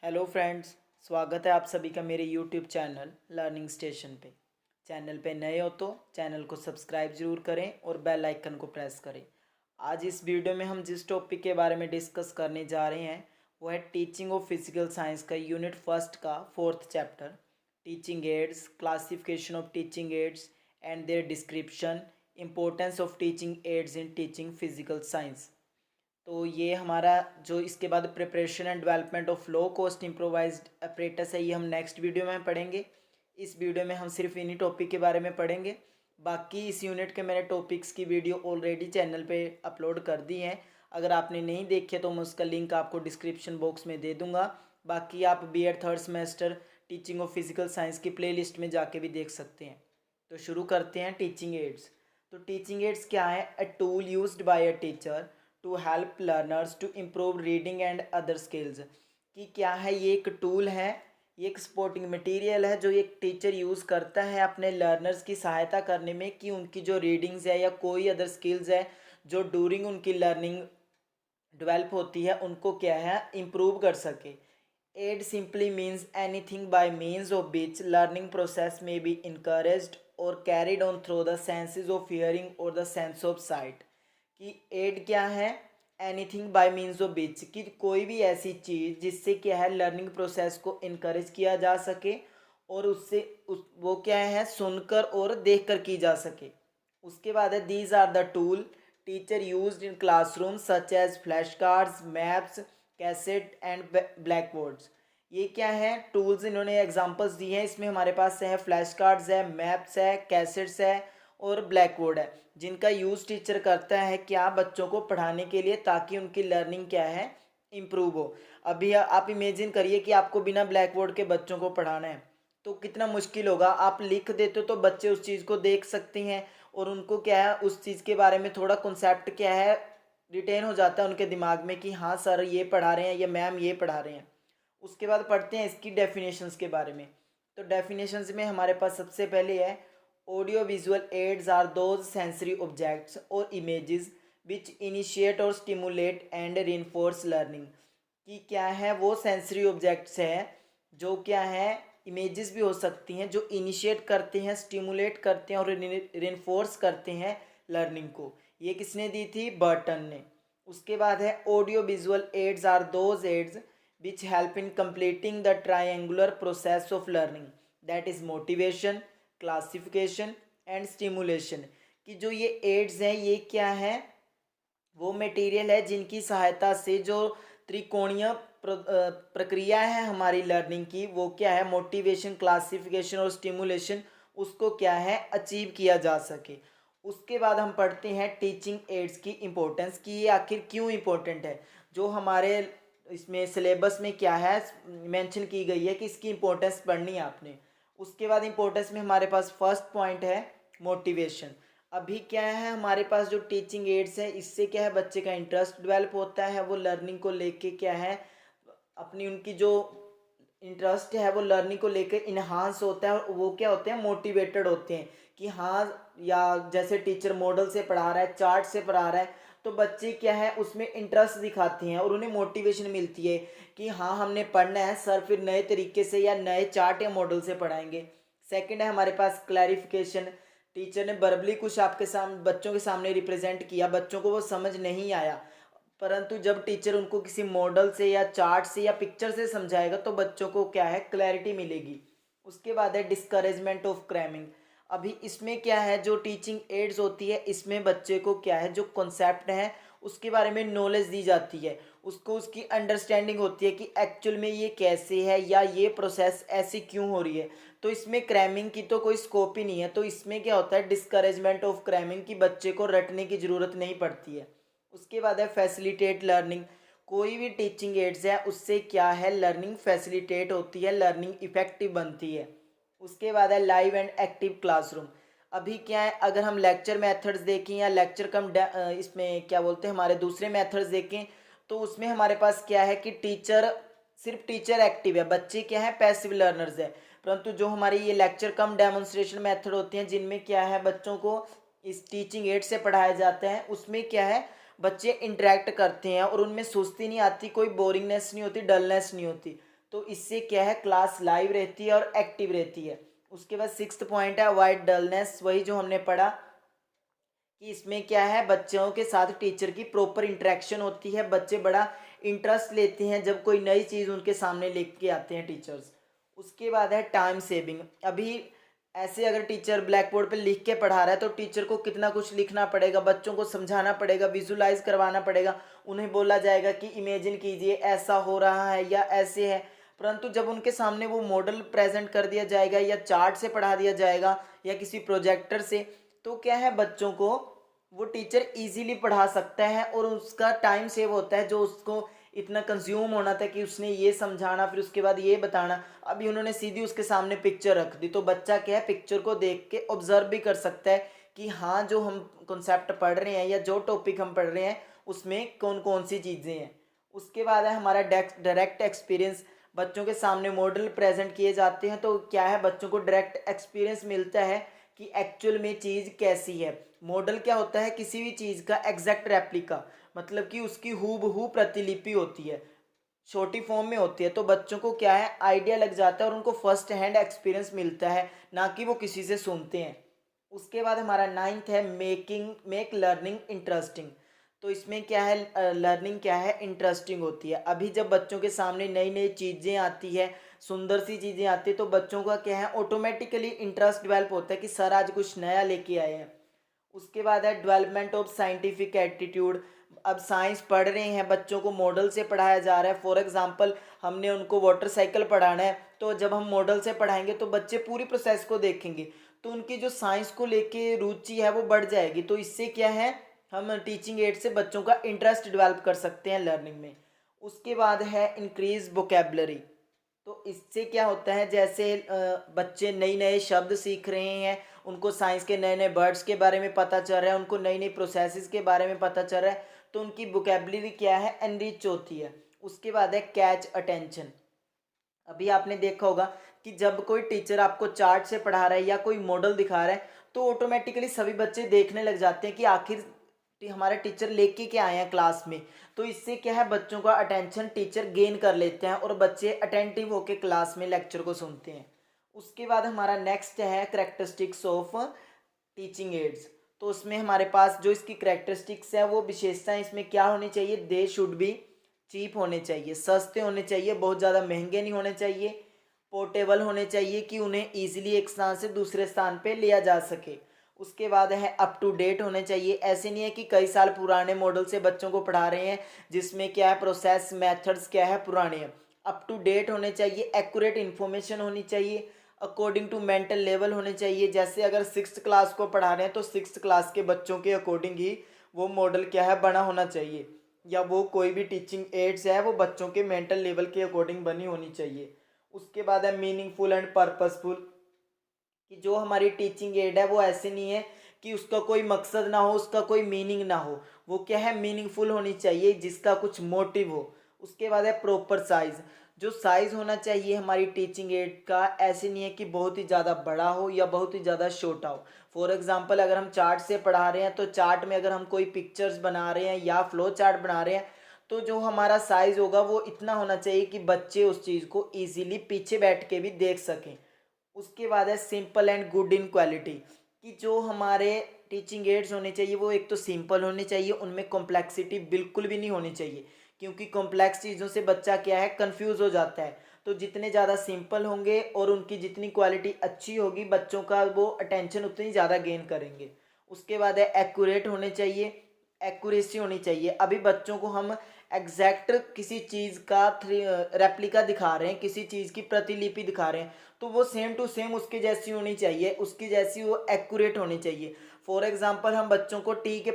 Hello friends. स्वागत है आप सभी का मेरे यूट्यूब चैनल लर्निंग स्टेशन पे। चैनल पे नए हो तो चैनल को सब्सक्राइब ज़रूर करें और बेल आइकन को प्रेस करें। आज इस वीडियो में हम जिस टॉपिक के बारे में डिस्कस करने जा रहे हैं वो है टीचिंग ऑफ फिजिकल साइंस का यूनिट फर्स्ट का 4th chapter, teaching ads, classification of teaching ads and there description, importance of teaching ads in teaching physical science. तो ये हमारा जो इसके बाद preparation and development of low cost improvised apparatus है, ये हम नेक्स्ट वीडियो में पढ़ेंगे। इस वीडियो में हम सिर्फ इन्हीं टॉपिक के बारे में पढ़ेंगे। बाकी इस यूनिट के मैंने टॉपिक्स की वीडियो ऑलरेडी चैनल पे अपलोड कर दी हैं। अगर आपने नहीं देखे तो मैं उसका लिंक आपको डिस्क्रिप्शन बॉक्स में दे दूँगा। बाकी आप B.Ed 3rd semester teaching of physical science की प्ले में जाके भी देख सकते हैं। तो शुरू करते हैं टीचिंग एड्स। तो टीचिंग एड्स क्या है? A tool used by a teacher to help learners to improve reading and other skills. कि क्या है? ये एक टूल है, ये एक सपोर्टिंग मटेरियल है जो एक टीचर यूज़ करता है अपने लर्नर्स की सहायता करने में कि उनकी जो रीडिंग्स है या कोई अदर स्किल्स है जो डूरिंग उनकी लर्निंग डेवलप होती है उनको क्या है इम्प्रूव कर सके। Aid simply means anything by means of which learning process में बी इनकरेज्ड और carried on through the senses of hearing और द सेंस ऑफ साइट। कि एड क्या है? Anything by means of which, कि कोई भी ऐसी चीज़ जिससे क्या है लर्निंग प्रोसेस को इनकरेज किया जा सके और वो क्या है सुनकर और देखकर की जा सके। उसके बाद है these are the tool teacher used in classroom such as flash cards, maps, cassette and blackboards. ये क्या है? टूल्स इन्होंने एग्जांपल्स दी हैं। इसमें हमारे पास है फ्लैश कार्ड्स है, मैप्स है, कैसेट्स है और ब्लैक बोर्ड है, जिनका यूज़ टीचर करता है क्या बच्चों को पढ़ाने के लिए ताकि उनकी लर्निंग क्या है इम्प्रूव हो। अभी आप इमेजिन करिए कि आपको बिना ब्लैक बोर्ड के बच्चों को पढ़ाना है तो कितना मुश्किल होगा। आप लिख देते हो तो बच्चे उस चीज़ को देख सकते हैं और उनको क्या है उस चीज़ के बारे में थोड़ा कॉन्सेप्ट क्या है रिटेन हो जाता है उनके दिमाग में कि हाँ सर ये पढ़ा रहे हैं या मैम ये पढ़ा रहे हैं। उसके बाद पढ़ते हैं इसकी डेफिनेशंस के बारे में। तो डेफिनेशंस में हमारे पास सबसे पहले है audio visual aids are those sensory objects और इमेजेस विच इनिशिएट और स्टिमुलेट एंड रिइंफोर्स लर्निंग। कि क्या है? वो सेंसरी ऑब्जेक्ट्स हैं जो क्या है इमेजेस भी हो सकती हैं जो इनिशिएट करते हैं, स्टिमुलेट करते हैं और रिइंफोर्स करते हैं लर्निंग को। ये किसने दी थी? बर्टन ने। उसके बाद है audio visual aids are those aids which help in completing the triangular process of learning, that is motivation, classification and stimulation। कि जो ये एड्स हैं ये क्या है? वो मटेरियल है जिनकी सहायता से जो त्रिकोणीय प्रक्रिया है हमारी लर्निंग की वो क्या है मोटिवेशन, क्लासिफिकेशन और स्टिमुलेशन उसको क्या है अचीव किया जा सके। उसके बाद हम पढ़ते हैं टीचिंग एड्स की इम्पोर्टेंस कि ये आखिर क्यों इम्पोर्टेंट है। जो हमारे इसमें सिलेबस में क्या है मेंशन की गई है कि इसकी इम्पोर्टेंस पढ़नी है आपने। उसके बाद इम्पोर्टेंस में हमारे पास फर्स्ट पॉइंट है मोटिवेशन। अभी क्या है हमारे पास जो टीचिंग एड्स है इससे क्या है बच्चे का इंटरेस्ट डेवलप होता है, वो लर्निंग को लेके क्या है अपनी उनकी जो इंटरेस्ट है वो लर्निंग को लेकर इन्हांस होता है और वो क्या होते हैं मोटिवेटेड होते हैं कि हाँ या जैसे टीचर मॉडल से पढ़ा रहा है, चार्ट से पढ़ा रहा है तो बच्चे क्या है उसमें इंटरेस्ट दिखाते हैं और उन्हें मोटिवेशन मिलती है कि हाँ हमने पढ़ना है, सर फिर नए तरीके से या नए चार्ट या मॉडल से पढ़ाएंगे। सेकंड है हमारे पास क्लैरिफिकेशन। टीचर ने वर्बली कुछ आपके सामने बच्चों के सामने रिप्रेजेंट किया, बच्चों को वो समझ नहीं आया, परंतु जब टीचर उनको किसी मॉडल से या चार्ट से या पिक्चर से समझाएगा तो बच्चों को क्या है क्लैरिटी मिलेगी। उसके बाद है डिस्करेजमेंट ऑफ क्रैमिंग। अभी इसमें क्या है जो टीचिंग एड्स होती है इसमें बच्चे को क्या है जो कॉन्सेप्ट है उसके बारे में नॉलेज दी जाती है, उसको उसकी अंडरस्टैंडिंग होती है कि एक्चुअल में ये कैसे है या ये प्रोसेस ऐसी क्यों हो रही है। तो इसमें क्रैमिंग की तो कोई स्कोप ही नहीं है। तो इसमें क्या होता है डिस्करेजमेंट ऑफ क्रैमिंग की बच्चे को रटने की ज़रूरत नहीं पड़ती है। उसके बाद है फैसिलिटेट लर्निंग। कोई भी टीचिंग एड्स है उससे क्या है लर्निंग फैसिलिटेट होती है, लर्निंग इफेक्टिव बनती है। उसके बाद है लाइव एंड एक्टिव क्लासरूम। अभी क्या है अगर हम लेक्चर मेथड्स देखें या लेक्चर इसमें क्या बोलते हैं हमारे दूसरे मेथड्स देखें तो उसमें हमारे पास क्या है कि सिर्फ टीचर एक्टिव है, बच्चे क्या है पैसिव लर्नर्स है। परंतु जो हमारी ये लेक्चर कम डेमोन्स्ट्रेशन मेथड होती हैं जिनमें क्या है बच्चों को इस टीचिंग एड से पढ़ाया जाता है उसमें क्या है बच्चे इंटरेक्ट करते हैं और उनमें सुस्ती नहीं आती, कोई बोरिंगनेस नहीं होती, डलनेस नहीं होती। तो इससे क्या है, क्लास लाइव रहती है और एक्टिव रहती है। उसके बाद 6th पॉइंट है अवॉइड डलनेस, वही जो हमने पढ़ा कि इसमें क्या है, बच्चों के साथ टीचर की प्रॉपर इंटरेक्शन होती है, बच्चे बड़ा इंटरेस्ट लेते हैं जब कोई नई चीज़ उनके सामने लेके आते हैं टीचर्स। उसके बाद है टाइम सेविंग। अभी ऐसे अगर टीचर ब्लैक बोर्ड पे लिख के पढ़ा रहा है तो टीचर को कितना कुछ लिखना पड़ेगा, बच्चों को समझाना पड़ेगा, विजुलाइज करवाना पड़ेगा, उन्हें बोला जाएगा कि इमेजिन कीजिए ऐसा हो रहा है या ऐसे है। परंतु जब उनके सामने वो मॉडल प्रेजेंट कर दिया जाएगा या चार्ट से पढ़ा दिया जाएगा या किसी प्रोजेक्टर से, तो क्या है, बच्चों को वो टीचर इजीली पढ़ा सकता है और उसका टाइम सेव होता है, जो उसको इतना कंज्यूम होना था कि उसने ये समझाना फिर उसके बाद ये बताना। अभी उन्होंने सीधी उसके सामने पिक्चर रख दी तो बच्चा क्या है, पिक्चर को देख के ऑब्जर्व भी कर सकता है कि हाँ, जो हम कॉन्सेप्ट पढ़ रहे हैं या जो टॉपिक हम पढ़ रहे हैं उसमें कौन कौन सी चीज़ें हैं। उसके बाद है हमारा डायरेक्ट एक्सपीरियंस। बच्चों के सामने मॉडल प्रेजेंट किए जाते हैं तो क्या है, बच्चों को डायरेक्ट एक्सपीरियंस मिलता है कि एक्चुअल में चीज़ कैसी है। मॉडल क्या होता है, किसी भी चीज़ का एग्जैक्ट रेप्लिका, मतलब कि उसकी हूबहू प्रतिलिपि होती है, छोटी फॉर्म में होती है। तो बच्चों को क्या है, आइडिया लग जाता है और उनको फर्स्ट हैंड एक्सपीरियंस मिलता है, ना कि वो किसी से सुनते हैं। उसके बाद हमारा 9th है मेक लर्निंग इंटरेस्टिंग। तो इसमें क्या है, लर्निंग क्या है, इंटरेस्टिंग होती है। अभी जब बच्चों के सामने नई नई चीज़ें आती है, सुंदर सी चीज़ें आती है, तो बच्चों का क्या है, ऑटोमेटिकली इंटरेस्ट डेवलप होता है कि सर आज कुछ नया लेके आए हैं। उसके बाद है डेवलपमेंट ऑफ साइंटिफिक एटीट्यूड। अब साइंस पढ़ रहे हैं, बच्चों को मॉडल से पढ़ाया जा रहा है। फॉर एग्जांपल हमने उनको वाटर साइकिल पढ़ाना है, तो जब हम मॉडल से पढ़ाएंगे तो बच्चे पूरी प्रोसेस को देखेंगे, तो उनकी जो साइंस को लेके रुचि है वो बढ़ जाएगी। तो इससे क्या है, हम टीचिंग एड से बच्चों का इंटरेस्ट डेवलप कर सकते हैं लर्निंग में। उसके बाद है इंक्रीज वोकेबलरी। तो इससे क्या होता है, जैसे बच्चे नई नए शब्द सीख रहे हैं, उनको साइंस के नए नए वर्ड्स के बारे में पता चल रहा है, उनको नई नई प्रोसेसेस के बारे में पता चल रहा है, तो उनकी वोकेबलरी क्या है, एनरिच होती है। उसके बाद है कैच अटेंशन। अभी आपने देखा होगा कि जब कोई टीचर आपको चार्ट से पढ़ा रहा है या कोई मॉडल दिखा रहा है तो ऑटोमेटिकली सभी बच्चे देखने लग जाते हैं कि आखिर हमारे टीचर लेके क्या आए हैं क्लास में। तो इससे क्या है, बच्चों का अटेंशन टीचर गेन कर लेते हैं और बच्चे अटेंटिव होकर क्लास में लेक्चर को सुनते हैं। उसके बाद हमारा नेक्स्ट है करेक्टरिस्टिक्स ऑफ टीचिंग एड्स। तो उसमें हमारे पास जो इसकी करेक्टरिस्टिक्स है, वो विशेषताएं इसमें क्या होनी चाहिए, दे शुड बी चीप होने चाहिए, सस्ते होने चाहिए, बहुत ज़्यादा महंगे नहीं होने चाहिए, पोर्टेबल होने चाहिए कि उन्हें ईजिली एक स्थान से दूसरे स्थान पे लिया जा सके। उसके बाद है अप टू डेट होने चाहिए। ऐसे नहीं है कि कई साल पुराने मॉडल से बच्चों को पढ़ा रहे हैं जिसमें क्या है, प्रोसेस मेथड्स क्या है, पुराने हैं। अप टू डेट होने चाहिए, एक्यूरेट इन्फॉर्मेशन होनी चाहिए, अकॉर्डिंग टू मेंटल लेवल होने चाहिए। जैसे अगर 6th क्लास को पढ़ा रहे हैं तो 6th क्लास के बच्चों के अकॉर्डिंग ही वो मॉडल क्या है, बना होना चाहिए, या वो कोई भी टीचिंग एड्स है वो बच्चों के मेंटल लेवल के अकॉर्डिंग बनी होनी चाहिए। उसके बाद है मीनिंगफुल एंड पर्पसफुल, कि जो हमारी टीचिंग एड है वो ऐसे नहीं है कि उसका कोई मकसद ना हो, उसका कोई मीनिंग ना हो, वो क्या है, मीनिंगफुल होनी चाहिए, जिसका कुछ मोटिव हो। उसके बाद है प्रॉपर साइज। जो साइज होना चाहिए हमारी टीचिंग एड का, ऐसे नहीं है कि बहुत ही ज़्यादा बड़ा हो या बहुत ही ज़्यादा छोटा हो। फॉर एग्जांपल अगर हम चार्ट से पढ़ा रहे हैं तो चार्ट में अगर हम कोई पिक्चर्स बना रहे हैं या फ्लो चार्ट बना रहे हैं तो जो हमारा साइज होगा वो इतना होना चाहिए कि बच्चे उस चीज़ को ईजिली पीछे बैठ के भी देख सकें। उसके बाद है simple and good in quality, कि जो हमारे टीचिंग एड्स होने चाहिए वो एक तो सिंपल होने चाहिए, उनमें कॉम्प्लेक्सिटी बिल्कुल भी नहीं होनी चाहिए, क्योंकि कॉम्प्लेक्स चीज़ों से बच्चा क्या है, कंफ्यूज हो जाता है। तो जितने ज़्यादा सिंपल होंगे और उनकी जितनी क्वालिटी अच्छी होगी, बच्चों का वो अटेंशन उतनी ज़्यादा गेन करेंगे। उसके बाद है एक्यूरेट होने चाहिए, एक्यूरेसी होनी चाहिए। अभी बच्चों को हम एग्जैक्ट किसी चीज़ का रेप्लिका दिखा रहे हैं, किसी चीज़ की प्रतिलिपि दिखा रहे हैं, तो वो सेम टू सेम उसके जैसी होनी चाहिए, उसकी जैसी वो एक्यूरेट होनी चाहिए। फॉर एग्जांपल हम बच्चों को ट्री के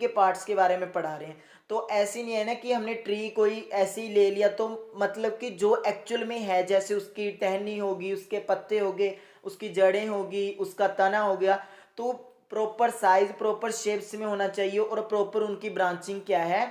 पार्ट्स के बारे में पढ़ा रहे हैं, तो ऐसी नहीं है ना कि हमने ट्री कोई ऐसे ही ले लिया, तो मतलब कि जो एक्चुअल में है, जैसे उसकी टहनी होगी, उसके पत्ते होंगे, उसकी जड़ें होगी, उसका तना हो गया, तो प्रॉपर साइज प्रॉपर शेप्स में होना चाहिए और प्रॉपर उनकी ब्रांचिंग क्या है,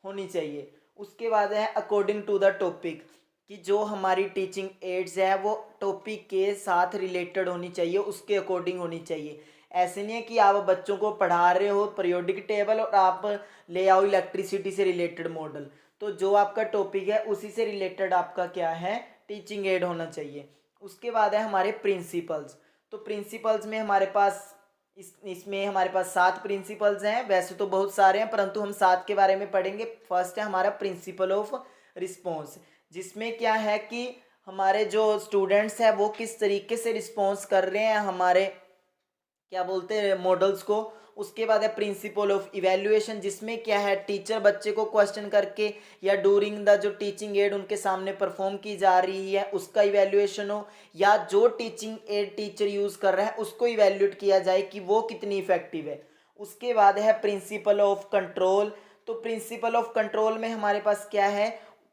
होनी चाहिए। उसके बाद है अकॉर्डिंग टू द टॉपिक, कि जो हमारी टीचिंग एड्स है वो टॉपिक के साथ रिलेटेड होनी चाहिए, उसके अकॉर्डिंग होनी चाहिए। ऐसे नहीं है कि आप बच्चों को पढ़ा रहे हो पीरियोडिक टेबल और आप ले आओ इलेक्ट्रिसिटी से रिलेटेड मॉडल, तो जो आपका टॉपिक है उसी से रिलेटेड आपका क्या है, टीचिंग एड होना चाहिए। उसके बाद है हमारे प्रिंसिपल्स। तो प्रिंसिपल्स में हमारे पास इसमें हमारे पास 7 प्रिंसिपल्स हैं। वैसे तो बहुत सारे हैं परंतु हम 7 के बारे में पढ़ेंगे। फर्स्ट है हमारा प्रिंसिपल ऑफ रिस्पॉन्स, जिसमें क्या है कि हमारे जो स्टूडेंट्स हैं वो किस तरीके से रिस्पॉन्स कर रहे हैं हमारे क्या बोलते हैं मॉडल्स को। उसके बाद है प्रिंसिपल ऑफ इवैल्यूएशन, जिसमें क्या है टीचर बच्चे को क्वेश्चन करके या डूरिंग द जो टीचिंग एड उनके सामने परफॉर्म की जा रही है उसका इवैल्यूएशन हो, या जो टीचिंग एड टीचर यूज़ कर रहा है उसको इवैल्यूएट किया जाए कि वो कितनी इफेक्टिव है। उसके बाद है प्रिंसिपल ऑफ कंट्रोल। तो प्रिंसिपल ऑफ कंट्रोल में हमारे पास क्या है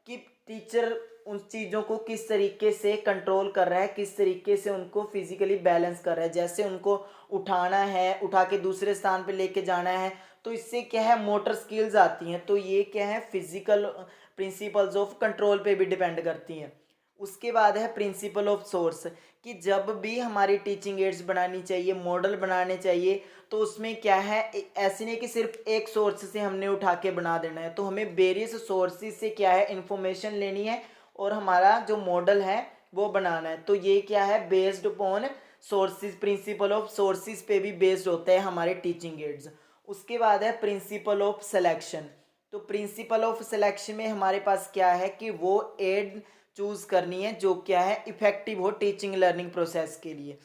कि टीचर उन चीज़ों को किस तरीके से कंट्रोल कर रहा है, किस तरीके से उनको फिजिकली बैलेंस कर रहा है। जैसे उनको उठाना है, उठा के दूसरे स्थान पे लेके जाना है, तो इससे क्या है मोटर स्किल्स आती हैं। तो ये क्या है फिजिकल प्रिंसिपल्स ऑफ कंट्रोल पे भी डिपेंड करती हैं। उसके बाद है प्रिंसिपल ऑफ सोर्स, कि जब भी हमारी टीचिंग एड्स बनानी चाहिए, मॉडल बनाने चाहिए, तो उसमें क्या है ऐसे नहीं कि सिर्फ एक सोर्स से हमने उठा के बना देना है। तो हमें वेरियस सोर्सेज से क्या है इंफॉर्मेशन लेनी है और हमारा जो मॉडल है वो बनाना है। तो ये क्या है based upon sources, principle of sources पे भी बेस्ड होते हैं हमारे टीचिंग एड्स। उसके बाद है प्रिंसिपल ऑफ सिलेक्शन। तो प्रिंसिपल ऑफ सिलेक्शन में हमारे पास क्या है कि वो एड चूज करनी है जो क्या है इफेक्टिव हो टीचिंग लर्निंग प्रोसेस के लिए।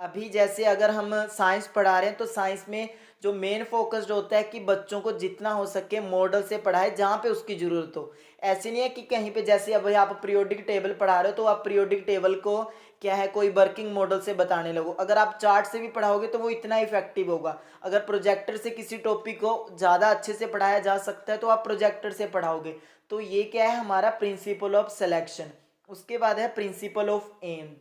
अभी जैसे अगर हम साइंस पढ़ा रहे हैं तो साइंस में जो मेन फोकस्ड होता है कि बच्चों को जितना हो सके मॉडल से पढ़ाए जहाँ पे उसकी ज़रूरत हो। ऐसे नहीं है कि कहीं पे जैसे अब आप पीरियोडिक टेबल पढ़ा रहे हो तो आप पीरियोडिक टेबल को क्या है कोई वर्किंग मॉडल से बताने लगो। अगर आप चार्ट से भी पढ़ाओगे तो वो इतना इफेक्टिव होगा। अगर प्रोजेक्टर से किसी टॉपिक को ज़्यादा अच्छे से पढ़ाया जा सकता है तो आप प्रोजेक्टर से पढ़ाओगे। तो ये क्या है हमारा प्रिंसिपल ऑफ सिलेक्शन। उसके बाद है प्रिंसिपल ऑफ एम।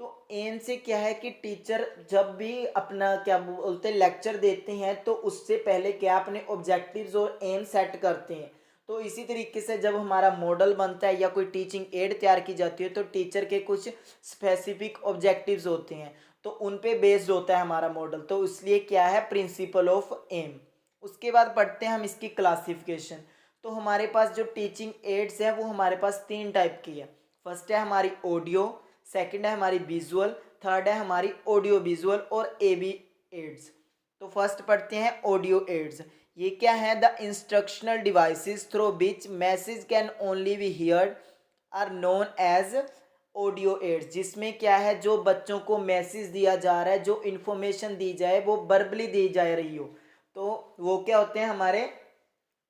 तो एम से क्या है कि टीचर जब भी अपना क्या बोलते हैं लेक्चर देते हैं तो उससे पहले क्या अपने ऑब्जेक्टिव्स और एम सेट करते हैं। तो इसी तरीके से जब हमारा मॉडल बनता है या कोई टीचिंग एड तैयार की जाती है तो टीचर के कुछ स्पेसिफिक ऑब्जेक्टिव्स होते हैं, तो उन पे बेस्ड होता है हमारा मॉडल। तो इसलिए क्या है प्रिंसिपल ऑफ एम। उसके बाद पढ़ते हैं हम इसकी क्लासिफिकेशन। तो हमारे पास जो टीचिंग एड्स है वो हमारे पास 3 टाइप की है। फर्स्ट है हमारी ऑडियो, सेकंड है हमारी विजुअल, थर्ड है हमारी ऑडियो विजुअल और एबी एड्स। तो फर्स्ट पढ़ते हैं ऑडियो एड्स। ये क्या है the instructional devices through which message can only be heard are known as audio aids, जिसमें क्या है जो बच्चों को मैसेज दिया जा रहा है, जो इन्फॉर्मेशन दी जाए वो वर्बली दी जा रही हो, तो वो क्या होते हैं हमारे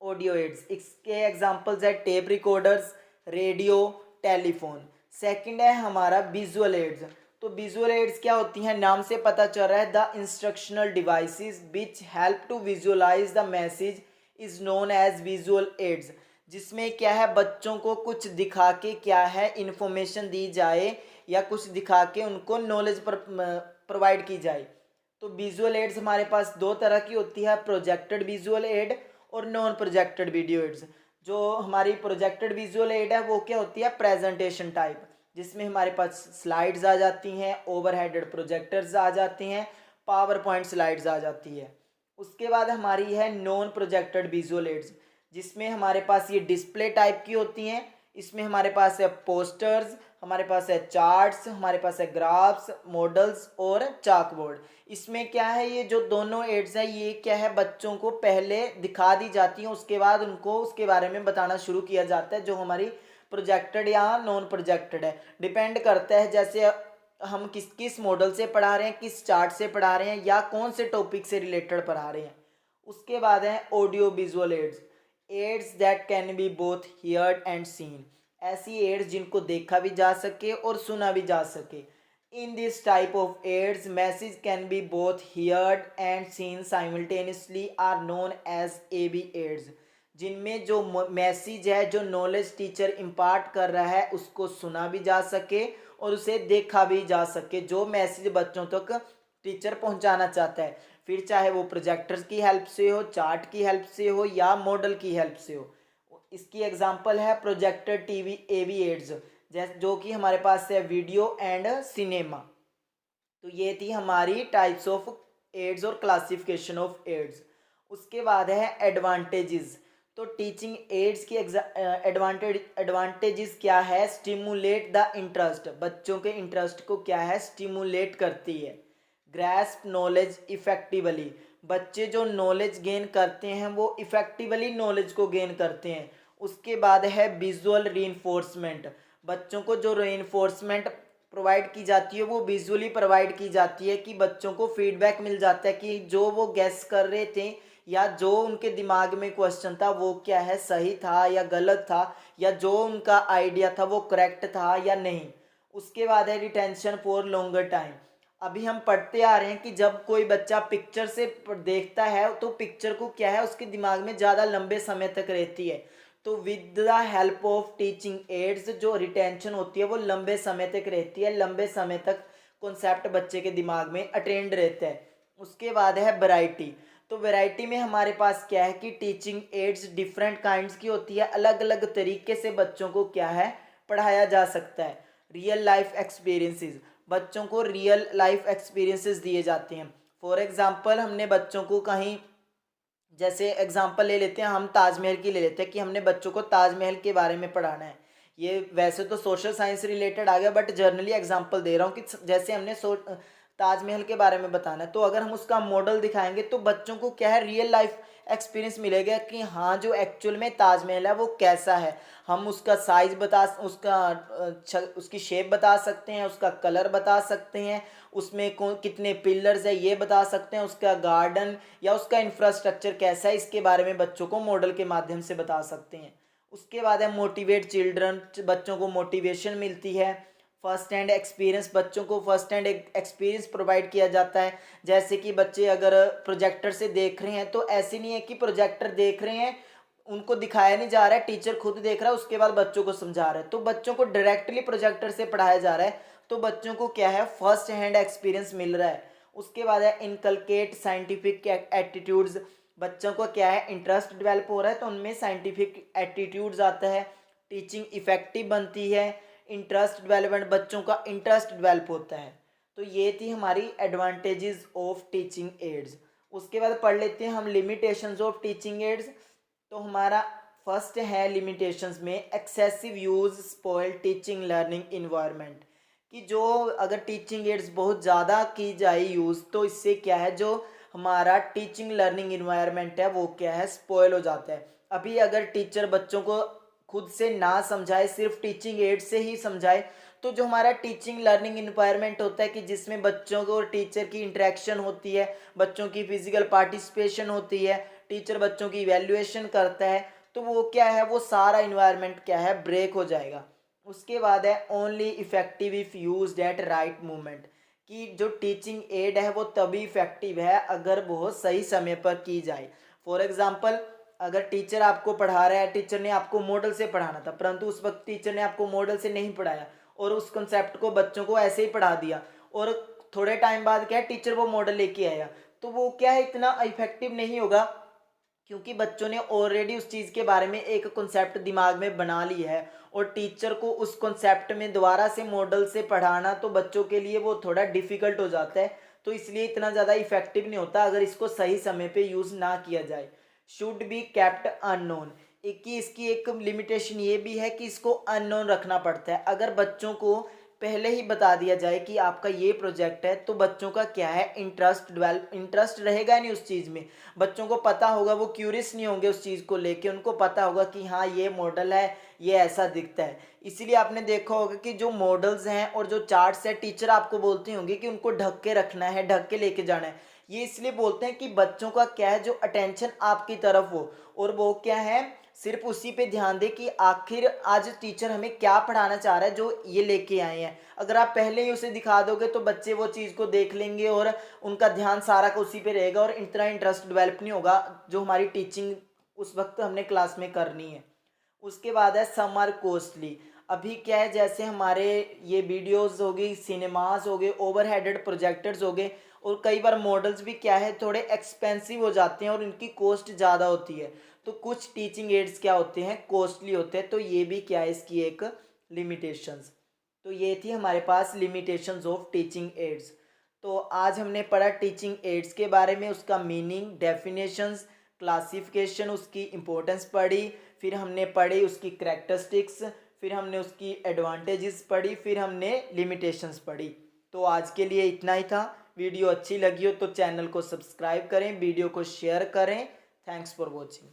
ऑडियो एड्स। इसके एग्जांपल्स है tape recorders, radio, telephone. Second है हमारा विजुअल एड्स। तो विजुअल एड्स क्या होती हैं, नाम से पता चल रहा है the instructional devices which help to visualise the message is known as visual aids, जिसमें क्या है बच्चों को कुछ दिखा के क्या है इन्फॉर्मेशन दी जाए या कुछ दिखा के उनको नॉलेज प्रोवाइड की जाए। तो विजुअल एड्स हमारे पास 2 तरह की होती है, प्रोजेक्टेड विजुअल एड और नॉन प्रोजेक्टेड वीडियो एड्स। जो हमारी प्रोजेक्टेड विजुअल एड है वो क्या होती है प्रेजेंटेशन टाइप, जिसमें हमारे पास स्लाइड्स आ जाती हैं, ओवरहेडेड प्रोजेक्टर्स आ जाते हैं, पावर पॉइंट स्लाइड्स आ जाती है। उसके बाद हमारी है नॉन प्रोजेक्टेड विजुअल एड्स, जिसमें हमारे पास ये डिस्प्ले टाइप की होती हैं। इसमें हमारे पास है पोस्टर्स, हमारे पास है चार्ट्स, हमारे पास है ग्राफ्स, मॉडल्स और चाकबोर्ड। इसमें क्या है ये जो दोनों एड्स हैं ये क्या है बच्चों को पहले दिखा दी जाती हैं, उसके बाद उनको उसके बारे में बताना शुरू किया जाता है। जो हमारी प्रोजेक्टेड या नॉन प्रोजेक्टेड है डिपेंड करता है जैसे हम किस किस मॉडल से पढ़ा रहे हैं, किस चार्ट से पढ़ा रहे हैं या कौन से टॉपिक से रिलेटेड पढ़ा रहे हैं। उसके बाद है audio visual aids, aids that can be both heard and seen. ऐसी एड्स जिनको देखा भी जा सके और सुना भी जा सके। In this type of aids message can be both heard and seen simultaneously are known as AB aids, जिनमें जो मैसेज है जो नॉलेज टीचर इम्पार्ट कर रहा है उसको सुना भी जा सके और उसे देखा भी जा सके। जो मैसेज बच्चों तक टीचर पहुंचाना चाहता है, फिर चाहे वो प्रोजेक्टर की हेल्प से हो, चार्ट की हेल्प से हो या मॉडल की हेल्प से हो। इसकी एग्जांपल है प्रोजेक्टर टीवी एवी एड्स, जैसे जो कि हमारे पास है वीडियो एंड सिनेमा। तो ये थी हमारी टाइप्स ऑफ एड्स और क्लासिफिकेशन ऑफ एड्स। उसके बाद है एडवांटेजेस। तो टीचिंग एड्स की एडवांटेजेस क्या है? स्टिमुलेट द इंटरेस्ट, बच्चों के इंटरेस्ट को क्या है? स्टिमुलेट करती है। ग्रैस्प नॉलेज इफेक्टिवली, बच्चे जो नॉलेज गेन करते हैं वो इफेक्टिवली नॉलेज को गेन करते हैं। उसके बाद है विजुअल रीइंफोर्समेंट, बच्चों को जो रीइंफोर्समेंट प्रोवाइड की जाती है वो विजुअली प्रोवाइड की जाती है कि बच्चों को फीडबैक मिल जाता है कि जो वो गेस कर रहे थे या जो उनके दिमाग में क्वेश्चन था वो क्या है, सही था या गलत था, या जो उनका आइडिया था वो करेक्ट था या नहीं। उसके बाद है रिटेंशन फॉर लॉन्गर टाइम, अभी हम पढ़ते आ रहे हैं कि जब कोई बच्चा पिक्चर से देखता है तो पिक्चर को क्या है उसके दिमाग में ज़्यादा लंबे समय तक रहती है। तो with the help of teaching ads जो रिटेंशन होती है वो लंबे समय तक रहती है, लंबे समय तक कॉन्सेप्ट बच्चे के दिमाग में अटेंड रहता है। उसके बाद है वैरायटी, तो वैरायटी में हमारे पास क्या है कि टीचिंग एड्स डिफरेंट काइंड्स की होती है, अलग अलग तरीके से बच्चों को क्या है पढ़ाया जा सकता है। रियल लाइफ एक्सपीरियंसेस, बच्चों को रियल लाइफ एक्सपीरियंसेस दिए जाते हैं। फॉर एग्जांपल हमने बच्चों को कहीं, जैसे एग्जांपल ले लेते हैं, हम ताजमहल की ले लेते हैं कि हमने बच्चों को ताजमहल के बारे में पढ़ाना है। ये वैसे तो सोशल साइंस रिलेटेड आ गया बट जर्नली एग्जांपल दे रहा हूँ कि जैसे हमने ताजमहल के बारे में बताना है तो अगर हम उसका मॉडल दिखाएंगे तो बच्चों को क्या है रियल लाइफ एक्सपीरियंस मिलेगा कि हाँ जो एक्चुअल में ताजमहल है वो कैसा है। हम उसका साइज बता, उसकी शेप बता सकते हैं, उसका कलर बता सकते हैं, उसमें कौन कितने पिलर्स है ये बता सकते हैं, उसका गार्डन या उसका इंफ्रास्ट्रक्चर कैसा है इसके बारे में बच्चों को मॉडल के माध्यम से बता सकते हैं। उसके बाद है मोटिवेट चिल्ड्रन, बच्चों को मोटिवेशन मिलती है। फर्स्ट हैंड एक्सपीरियंस, बच्चों को फर्स्ट हैंड एक्सपीरियंस प्रोवाइड किया जाता है। जैसे कि बच्चे अगर प्रोजेक्टर से देख रहे हैं तो ऐसे नहीं है कि प्रोजेक्टर देख रहे हैं उनको दिखाया नहीं जा रहा है, टीचर खुद देख रहा है उसके बाद बच्चों को समझा रहा है, तो बच्चों को डायरेक्टली प्रोजेक्टर से पढ़ाया जा रहा है तो बच्चों को क्या है फर्स्ट हैंड एक्सपीरियंस मिल रहा है। उसके बाद है इनकलकेट साइंटिफिक एटीट्यूड्स, बच्चों को क्या है इंटरेस्ट डेवलप हो रहा है तो उनमें साइंटिफिक एटीट्यूड्स आता है। टीचिंग इफेक्टिव बनती है, इंटरेस्ट डेवलपमेंट, बच्चों का इंटरेस्ट डेवलप होता है। तो ये थी हमारी एडवांटेजेस ऑफ टीचिंग एड्स। उसके बाद पढ़ लेते हैं हम लिमिटेशंस ऑफ टीचिंग एड्स। तो हमारा फर्स्ट है लिमिटेशंस में excessive use spoil teaching learning environment, कि जो अगर टीचिंग एड्स बहुत ज़्यादा की जाए यूज़ तो इससे क्या है जो हमारा टीचिंग लर्निंग इन्वायरमेंट है वो क्या है स्पॉइल हो जाता है। अभी अगर टीचर बच्चों को खुद से ना समझाए, सिर्फ टीचिंग एड से ही समझाए, तो जो हमारा टीचिंग लर्निंग इन्वायरमेंट होता है कि जिसमें बच्चों को और टीचर की इंटरेक्शन होती है, बच्चों की फिजिकल पार्टिसिपेशन होती है, टीचर बच्चों की इवैल्यूएशन करता है, तो वो क्या है वो सारा इन्वायरमेंट क्या है ब्रेक हो जाएगा। उसके बाद है only effective if used eight right moment, कि जो टीचिंग एड है वो तभी इफेक्टिव है अगर बहुत सही समय पर की जाए। फॉर एग्जांपल अगर टीचर आपको पढ़ा रहा है, टीचर ने आपको मॉडल से पढ़ाना था परंतु उस वक्त टीचर ने आपको मॉडल से नहीं पढ़ाया और उस कंसेप्ट को बच्चों को ऐसे ही पढ़ा दिया और थोड़े टाइम बाद क्या है टीचर वो मॉडल लेके आया, तो वो क्या है इतना इफेक्टिव नहीं होगा क्योंकि बच्चों ने ऑलरेडी उस चीज़ के बारे में एक कॉन्सेप्ट दिमाग में बना ली है और टीचर को उस कॉन्सेप्ट में दोबारा से मॉडल से पढ़ाना तो बच्चों के लिए वो थोड़ा डिफ़िकल्ट हो जाता है, तो इसलिए इतना ज़्यादा इफेक्टिव नहीं होता अगर इसको सही समय पे यूज़ ना किया जाए। शुड बी कैप्ट अननोन, एक की इसकी एक लिमिटेशन ये भी है कि इसको अननोन रखना पड़ता है। अगर बच्चों को पहले ही बता दिया जाए कि आपका ये प्रोजेक्ट है तो बच्चों का क्या है इंटरेस्ट रहेगा नहीं उस चीज़ में, बच्चों को पता होगा, वो क्यूरियस नहीं होंगे उस चीज़ को लेके, उनको पता होगा कि हाँ ये मॉडल है, ये ऐसा दिखता है। इसीलिए आपने देखा होगा कि जो मॉडल्स हैं और जो चार्ट्स हैं टीचर आपको बोलते होंगे कि उनको ढक के रखना है, ढक के लेके जाना है। ये इसलिए बोलते हैं कि बच्चों का क्या है जो अटेंशन आपकी तरफ हो और वो क्या है सिर्फ उसी पे ध्यान दे कि आखिर आज टीचर हमें क्या पढ़ाना चाह रहा है जो ये लेके आए हैं। अगर आप पहले ही उसे दिखा दोगे तो बच्चे वो चीज़ को देख लेंगे और उनका ध्यान सारा का उसी पे रहेगा और इतना इंटरेस्ट डेवलप नहीं होगा जो हमारी टीचिंग उस वक्त हमने क्लास में करनी है। उसके बाद है सम आर कॉस्टली, अभी क्या है जैसे हमारे ये वीडियोस हो गई, सिनेमास हो गए, ओवरहेडेड प्रोजेक्टर्स हो गए और कई बार मॉडल्स भी क्या है थोड़े एक्सपेंसिव हो जाते हैं और इनकी कॉस्ट ज़्यादा होती है, तो कुछ टीचिंग एड्स क्या होते हैं कॉस्टली होते हैं, तो ये भी क्या है इसकी एक लिमिटेशंस। तो ये थी हमारे पास लिमिटेशंस ऑफ टीचिंग एड्स। तो आज हमने पढ़ा टीचिंग एड्स के बारे में, उसका मीनिंग, डेफिनेशंस, क्लासिफिकेशन, उसकी इम्पोर्टेंस पढ़ी, फिर हमने पढ़ी उसकी करैक्टरिस्टिक्स, फिर हमने उसकी एडवांटेजेस पढ़ी, फिर हमने लिमिटेशंस पढ़ी। तो आज के लिए इतना ही था। वीडियो अच्छी लगी हो तो चैनल को सब्सक्राइब करें, वीडियो को शेयर करें। Thanks for watching.